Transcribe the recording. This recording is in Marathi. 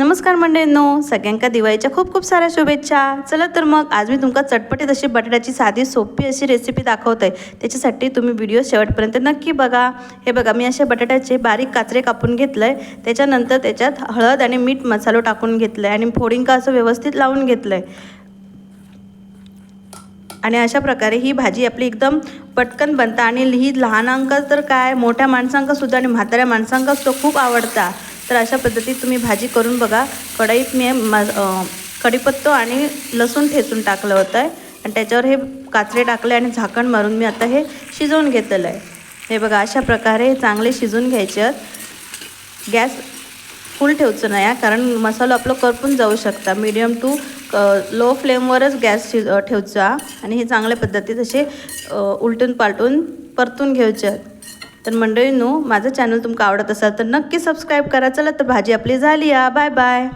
नमस्कार मंडळींनो, सगळ्यांका दिवाळीच्या खूप खूप साऱ्या शुभेच्छा। चला तर मग आज मी तुमका चटपटीत अशी बटाट्याची साधी सोपी अशी रेसिपी दाखवते। त्याच्यासाठी तुम्ही व्हिडिओ शेवटपर्यंत नक्की बघा। हे बघा, मी अशा बटाट्याचे बारीक काचरे कापून घेतलंय। त्याच्यानंतर त्याच्यात हळद आणि मीठ मसाला टाकून घेतलाय आणि फोडींका असं व्यवस्थित लावून घेतलंय। आणि अशा प्रकारे ही भाजी आपली एकदम पटकन बनता आणि ही लहानांका तर काय मोठ्या माणसांका सुद्धा आणि म्हाताऱ्या माणसांका सुद्धा खूप आवडता। तर अशा पद्धतीत तुम्ही भाजी करून बघा। कढईत मी कढीपत्ता आणि लसूण ठेचून टाकलं होतं आणि त्याच्यावर हे काचरे टाकले आणि झाकण मारून मी आता हे शिजवून घेतलेलं आहे। हे बघा, अशा प्रकारे चांगले शिजून घ्यायचे। गॅस फुल ठेवचं नाही कारण मसाला आपलं करपून जाऊ शकता। मीडियम टू लो फ्लेमवरच गॅस ठेवचा आणि हे चांगल्या पद्धतीत असे उलटून पालटून परतून घ्यायचे। तर मंडळींनो, माझं चॅनल तुमका आवडत असेल तर नक्की सबस्क्राईब करा। चला तर भाजी आपली झाली। Bye bye.